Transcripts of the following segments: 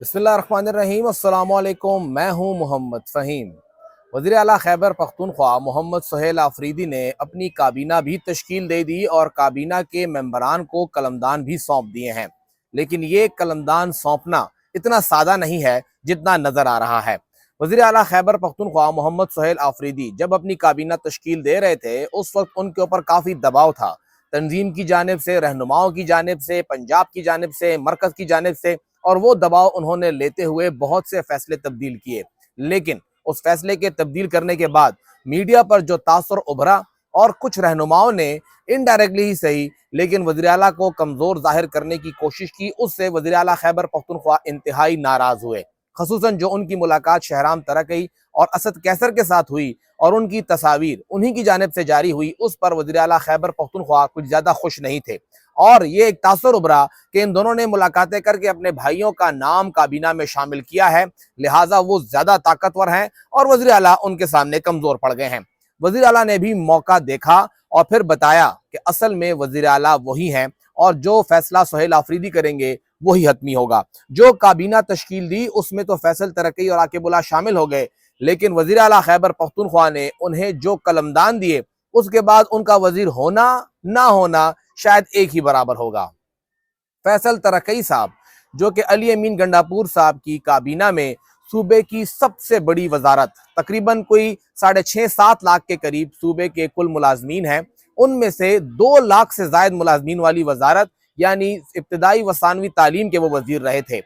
बिस्मिल्लाहिर्रहमानिर्रहीम अस्सलाम वालेकुम। मैं हूं मोहम्मद फ़हीम। वज़ीर आला खैबर पख्तूनख्वा मोहम्मद सुहेल आफरीदी ने अपनी काबीना भी तश्कील दे दी और काबीना के मेंबरान को कलमदान भी सौंप दिए हैं। लेकिन ये कलमदान सौंपना इतना सादा नहीं है जितना नज़र आ रहा है। वज़ीर आला खैबर पख्तूनख्वा मोहम्मद सुहेल आफरीदी जब अपनी काबीना तश्कील दे रहे थे उस वक्त उनके ऊपर काफ़ी दबाव था, तंजीम की जानिब से, रहनुमाओं की जानिब से, पंजाब की जानिब से, मरकज़ की जानिब से, और वो दबाव उन्होंने लेते हुए बहुत से फैसले तब्दील किए। लेकिन उस फैसले के तब्दील करने के बाद मीडिया पर जो तासुर उभरा और कुछ रहनुमाओं ने इनडायरेक्टली ही सही लेकिन वज़ीर आला को कमज़ोर जाहिर करने की कोशिश की, उससे वज़ीर आला खैबर पख्तूनख्वा इंतहाई नाराज़ हुए। खसूसन जो उनकी मुलाकात शहराम तरकई और असद कैसर के साथ हुई और उनकी तस्वीर उन्हीं की जानिब से जारी हुई, उस पर वज़ीर आला खैबर पख्तूनख्वा कुछ ज़्यादा खुश नहीं थे और ये एक तासुर उभरा कि इन दोनों ने मुलाकातें करके अपने भाइयों का नाम काबीना में शामिल किया है, लिहाजा वो ज्यादा ताकतवर हैं और वज़ीर आला उनके सामने कमजोर पड़ गए हैं। वज़ीर आला ने भी मौका देखा और फिर बताया कि असल में वज़ीर आला वही हैं और जो फैसला सुहेल आफरीदी करेंगे वही हतमी होगा। जो काबीना तश्कील दी उसमें तो फैसल तरक्की और आकिबुल्लाह शामिल हो गए, लेकिन वज़ीर आला खैबर पख्तूनख्वा ने उन्हें जो कलमदान दिए उसके बाद उनका वजीर होना ना होना शायद एक ही बराबर होगा। फैसल तरक्की साहब जो कि अली अमीन गंडापुर साहब की काबीना में सूबे की सबसे बड़ी वजारत, तकरीबन कोई 6.5-7 लाख के करीब सूबे के कुल मुलाजमीन हैं, उनमें से 2 लाख से जायद मुलाजमीन वाली वजारत यानी इब्तदाई व सानवी तालीम के वो वजीर रहे थे।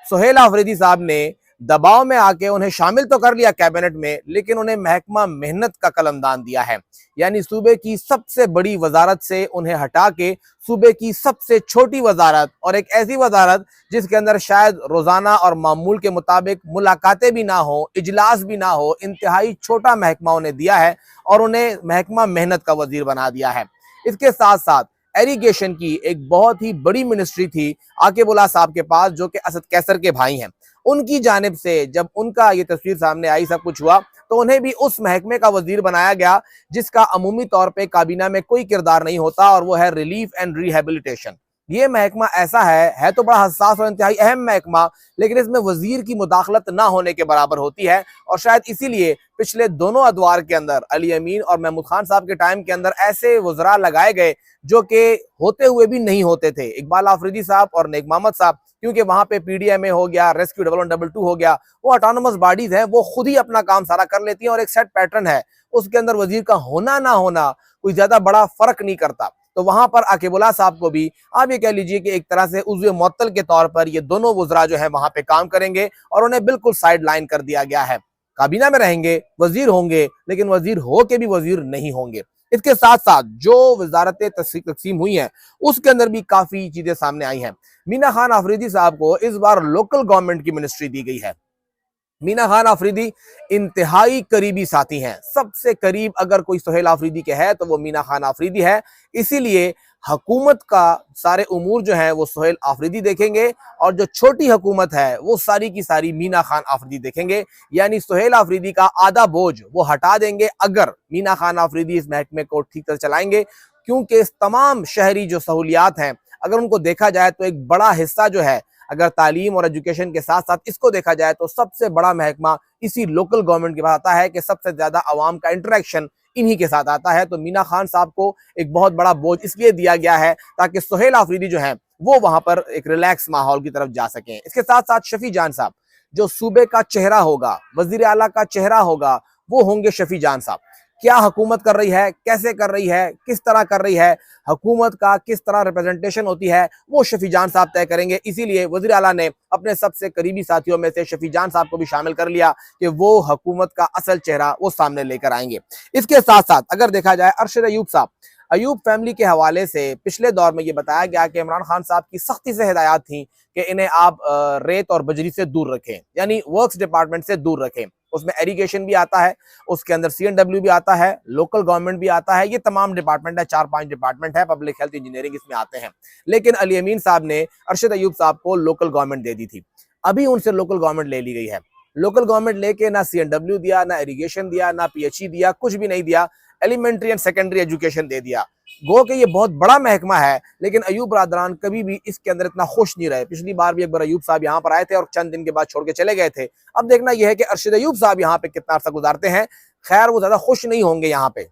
सुहेल आफरीदी साहब ने दबाव में आके उन्हें शामिल तो कर लिया कैबिनेट में, लेकिन उन्हें महकमा मेहनत का कलमदान दिया है, यानी सूबे की सबसे बड़ी वजारत से उन्हें हटा के सूबे की सबसे छोटी वजारत और एक ऐसी वजारत जिसके अंदर शायद रोजाना और मामूल के मुताबिक मुलाकातें भी ना हो, इजलास भी ना हो, इंतहाई छोटा महकमा उन्हें दिया है और उन्हें महकमा मेहनत का वजीर बना दिया है। इसके साथ साथ एरीगेशन की एक बहुत ही बड़ी मिनिस्ट्री थी आकिबुल्लाह साहब के पास जो कि असद कैसर के भाई हैं, उनकी जानिब से जब उनका ये तस्वीर सामने आई, सब कुछ हुआ, तो उन्हें भी उस महकमे का वजीर बनाया गया जिसका अमूमी तौर पे काबीना में कोई किरदार नहीं होता और वो है रिलीफ एंड रिहेबिलिटेशन। ये महकमा ऐसा है तो बड़ा हसास और इंतहाई अहम महकमा, लेकिन इसमें वजीर की मुदाखलत ना होने के बराबर होती है और शायद इसीलिए पिछले दोनों अदवार के अंदर अली अमीन और महमूद खान साहब के टाइम के अंदर ऐसे वज़रा लगाए गए जो कि होते हुए भी नहीं होते थे। इकबाल आफरीदी साहब और नेक मोहम्मद साहब, क्योंकि वहां पे पीडीएमए हो गया, रेस्क्यू 1122 हो गया, वो ऑटोनोमस बॉडीज हैं, वो खुद ही अपना काम सारा कर लेती हैं और एक सेट पैटर्न है, उसके अंदर वजीर का होना ना होना कोई ज्यादा बड़ा फर्क नहीं करता। तो वहां पर आकिबुल्लाह साहब को भी आप ये कह लीजिए कि एक तरह से उज़्व मुअत्तल के तौर पर ये दोनों वज़रा जो है वहां पे काम करेंगे और उन्हें बिल्कुल साइड लाइन कर दिया गया है। काबीना में रहेंगे, वजीर होंगे, लेकिन वजीर हो के भी वजीर नहीं होंगे। इसके साथ साथ जो वजारतें तकसीम हुई हैं उसके अंदर भी काफी चीजें सामने आई हैं। मीना खान आफरीदी साहब को इस बार लोकल गवर्नमेंट की मिनिस्ट्री दी गई है। मीना खान आफरीदी इंतहाई करीबी साथी हैं, सबसे करीब अगर कोई सुहेल आफरीदी के है तो वो मीना खान आफरीदी है, इसीलिए हुकूमत का सारे उमूर जो है वो सुहेल आफरीदी देखेंगे और जो छोटी हुकूमत है वो सारी की सारी मीना खान आफरीदी देखेंगे, यानी सुहेल आफरीदी का आधा बोझ वो हटा देंगे अगर मीना खान आफरीदी इस महकमे को ठीक तरह चलाएंगे। क्योंकि इस तमाम शहरी जो सहूलियात हैं अगर उनको देखा जाए तो एक बड़ा हिस्सा जो है, अगर तालीम और एजुकेशन के साथ साथ इसको देखा जाए तो सबसे बड़ा महकमा इसी लोकल गवर्नमेंट के पास आता है कि सबसे ज्यादा आवाम का इंटरेक्शन इन्हीं के साथ आता है। तो मीना खान साहब को एक बहुत बड़ा बोझ इसलिए दिया गया है ताकि सुहेल आफरीदी जो है वो वहां पर एक रिलैक्स माहौल की तरफ जा सकें। इसके साथ साथ शफी जान साहब जो सूबे का चेहरा होगा, वजीर आला का चेहरा होगा, वो होंगे शफी जान साहब। क्या हुकूमत कर रही है, कैसे कर रही है, किस तरह कर रही है, हुकूमत का किस तरह रिप्रेजेंटेशन होती है, वो शफी जान साहब तय करेंगे। इसीलिए वज़ीर आला ने अपने सबसे करीबी साथियों में से शफी जान साहब को भी शामिल कर लिया कि वो हुकूमत का असल चेहरा वो सामने लेकर आएंगे। इसके साथ साथ अगर देखा जाए अरशद अयूब साहब, अयूब फैमिली के हवाले से पिछले दौर में ये बताया गया कि इमरान खान साहब की सख्ती से हिदायत थी कि इन्हें आप रेत और बजरी से दूर रखें, यानी वर्क्स डिपार्टमेंट से दूर रखें। उसमें एरीगेशन भी आता है, उसके अंदर CNW भी आता है, लोकल गवर्नमेंट भी आता है, ये तमाम डिपार्टमेंट है, 4-5 डिपार्टमेंट है, पब्लिक हेल्थ इंजीनियरिंग इसमें आते हैं। लेकिन अली अमीन साहब ने अरशद अयूब साहब को लोकल गवर्नमेंट दे दी थी, अभी उनसे लोकल गवर्नमेंट ले ली गई है। लोकल गवर्नमेंट लेके ना CNW दिया, ना इरीगेशन दिया, ना PHE दिया, कुछ भी नहीं दिया। एलिमेंट्री एंड सेकेंडरी एजुकेशन दे दिया। गो कि ये बहुत बड़ा महकमा है, लेकिन अयूब बरदरान कभी भी इसके अंदर इतना खुश नहीं रहे। पिछली बार भी एक बार अयूब साहब यहाँ पर आए थे और चंद दिन के बाद छोड़ के चले गए थे। अब देखना यह है कि अरशद अयूब साहब यहाँ पे कितना अर्सा गुजारते हैं। खैर वो ज्यादा खुश नहीं होंगे यहाँ पे।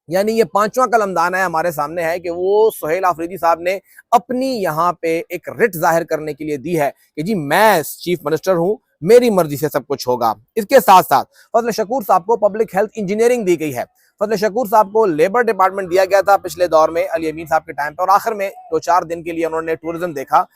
यानी ये पांचवा कलमदान है हमारे सामने है कि वो सुहेल आफरीदी साहब ने अपनी यहाँ पे एक रिट जाहिर करने के लिए दी है कि जी मैं चीफ मिनिस्टर हूं, मेरी मर्जी से सब कुछ होगा। इसके साथ साथ फजल शकूर साहब को पब्लिक हेल्थ इंजीनियरिंग दी गई है। फजल शकूर साहब को लेबर डिपार्टमेंट दिया गया था पिछले दौर में अली अमीन साहब के टाइम पर, और आखिर में 2-4 दिन के लिए उन्होंने टूरिज्म देखा।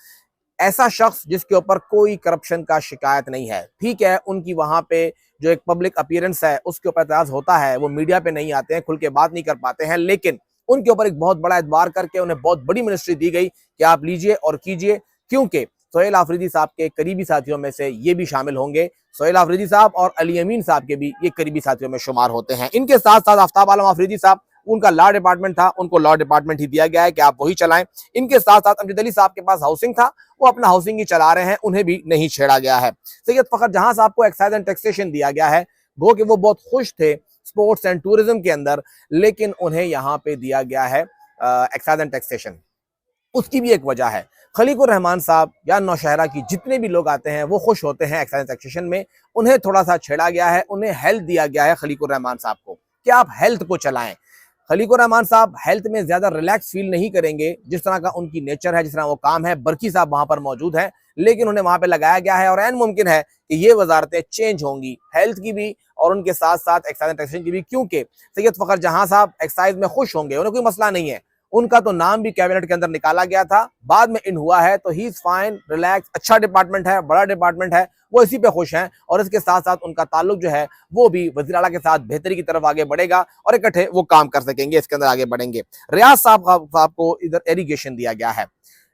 ऐसा शख्स जिसके ऊपर कोई करप्शन का शिकायत नहीं है। ठीक है, उनकी वहां पे जो एक पब्लिक अपीयरेंस है उसके ऊपर एतराज होता है, वो मीडिया पे नहीं आते हैं, खुल के बात नहीं कर पाते हैं, लेकिन उनके ऊपर एक बहुत बड़ा एतबार करके उन्हें बहुत बड़ी मिनिस्ट्री दी गई कि आप लीजिए और कीजिए, क्योंकि सुहेल आफरीदी साहब के करीबी साथियों में से ये भी शामिल होंगे। सुहेल आफरीदी साहब और अली अमीन साहब के भी ये करीबी साथियों में शुमार होते हैं। इनके साथ साथ आफ्ताब आलम आफरीदी साहब, उनका लॉ डिपार्टमेट था, उनको लॉ डिपार्टमेंट ही दिया गया है कि आप वही चलाएं। इनके साथ साथ अमजद अली साहब के पास हाउसिंग था, वो अपना हाउसिंग ही चला रहे हैं, उन्हें भी नहीं छेड़ा गया है। सैयद फखर जहां साहब को एक्साइज एंड टैक्सेशन दिया गया है, गो कि वो बहुत खुश थे स्पोर्ट्स एंड टूरिज्म के अंदर, लेकिन उन्हें यहाँ पे दिया गया है एक्साइज एंड टैक्सेशन। उसकी भी एक वजह है, खलीकुर रहमान साहब या नौशहरा की जितने भी लोग आते हैं वो खुश होते हैं एक्साइज टैक्सेशन में, उन्हें थोड़ा सा छेड़ा गया है, उन्हें हेल्थ दिया गया है खलीकुर रहमान साहब को कि आप हेल्थ को चलाएं। खलीकुर रहमान साहब हेल्थ में ज्यादा रिलैक्स फील नहीं करेंगे, जिस तरह का उनकी नेचर है, जिस तरह वो काम है। बरकी साहब वहां पर मौजूद है, लेकिन उन्हें वहां पे लगाया गया है और ऐन मुमकिन है कि ये वजारतें चेंज होंगी, हेल्थ की भी और उनके साथ साथ एक्साइज टैक्सेशन की भी, क्योंकि सैयद फखर जहां साहब एक्साइज में खुश होंगे, उन्हें कोई मसला नहीं है। उनका तो नाम भी कैबिनेट के अंदर निकाला गया था, बाद में इन हुआ है, तो ही इज फाइन, रिलैक्स, अच्छा डिपार्टमेंट है, बड़ा डिपार्टमेंट है, वो इसी पे खुश हैं। और इसके साथ साथ उनका ताल्लुक जो है वो भी वज़ीर आला के साथ बेहतरी की तरफ आगे बढ़ेगा और इकट्ठे वो काम कर सकेंगे, इसके अंदर आगे बढ़ेंगे। रियाज साहब को इधर इरिगेशन दिया गया है,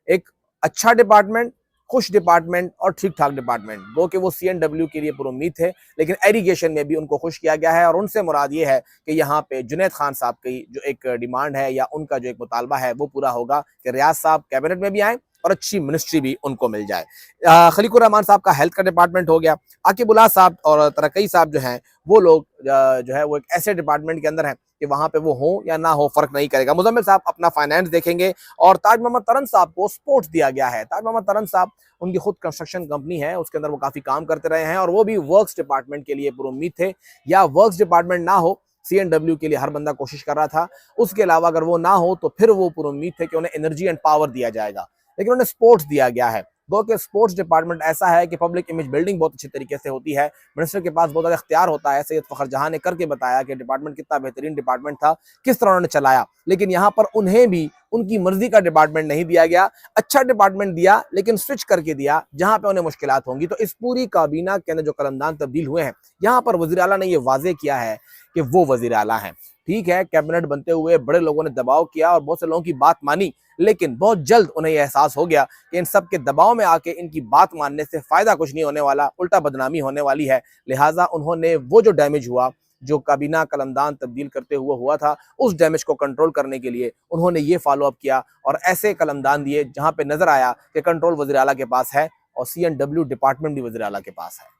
एक अच्छा डिपार्टमेंट, खुश डिपार्टमेंट और ठीक ठाक डिपार्टमेंट। वो कि वो CNW के लिए पुरुम्मीद थे, लेकिन एरीगेशन में भी उनको खुश किया गया है। और उनसे मुराद ये है कि यहाँ पे जुनैद खान साहब की जो एक डिमांड है या उनका जो एक मुतालबा है वो पूरा होगा कि रियाज साहब कैबिनेट में भी आए और अच्छी मिनिस्ट्री भी उनको मिल जाए। खलीकुर रहमान साहब का हेल्थ का डिपार्टमेंट हो गया। आकिबुल्लाह साहब और तरक्की साहब जो हैं वो लोग जो है वो एक ऐसे डिपार्टमेंट के अंदर हैं कि वहां पे वो हो या ना हो फर्क नहीं करेगा। मुजम्मिल साहब अपना फाइनेंस देखेंगे। और ताज मोहम्मद तरन साहब को स्पोर्ट्स दिया गया है। ताज मोहम्मद तरन साहब, उनकी खुद कंस्ट्रक्शन कंपनी है, उसके अंदर वो काफी काम करते रहे हैं और वो भी वर्क्स डिपार्टमेंट के लिए पुरुम्मीद थे। या वर्क्स डिपार्टमेंट ना हो, CNW के लिए हर बंदा कोशिश कर रहा था, उसके अलावा अगर वो ना हो तो फिर वो पुरुम्मीद थे कि उन्हें एनर्जी एंड पावर दिया जाएगा, लेकिन उन्हें स्पोर्ट्स दिया गया है। गो कि स्पोर्ट्स डिपार्टमेंट ऐसा है कि पब्लिक इमेज बिल्डिंग बहुत अच्छे तरीके से होती है, मिनिस्टर के पास बहुत ज़्यादा इख्तियार होता है। सैयद फखर जहां ने करके बताया कि डिपार्टमेंट कितना बेहतरीन डिपार्टमेंट था, किस तरह उन्होंने चलाया, लेकिन यहाँ पर उन्हें भी उनकी मर्जी का डिपार्टमेंट नहीं दिया गया। अच्छा डिपार्टमेंट दिया, लेकिन स्विच करके दिया जहां पे उन्हें मुश्किलात होंगी। तो इस पूरी काबीना के अंदर जो कलमदान तब्दील हुए हैं, यहाँ पर वज़ीर आला ने ये वाजे किया है कि वो वज़ीर आला हैं। ठीक है, कैबिनेट बनते हुए बड़े लोगों ने दबाव किया और बहुत से लोगों की बात मानी, लेकिन बहुत जल्द उन्हें यह एहसास हो गया कि इन सब के दबाव में आके इनकी बात मानने से फायदा कुछ नहीं होने वाला, उल्टा बदनामी होने वाली है। लिहाजा उन्होंने वो जो डैमेज हुआ, जो काबीना कलमदान तब्दील करते हुए हुआ था, उस डैमेज को कंट्रोल करने के लिए उन्होंने ये फॉलो अप किया और ऐसे कलमदान दिए जहां पे नजर आया कि कंट्रोल वज़ीर आला के पास है और CNW डिपार्टमेंट भी वज़ीर आला के पास है।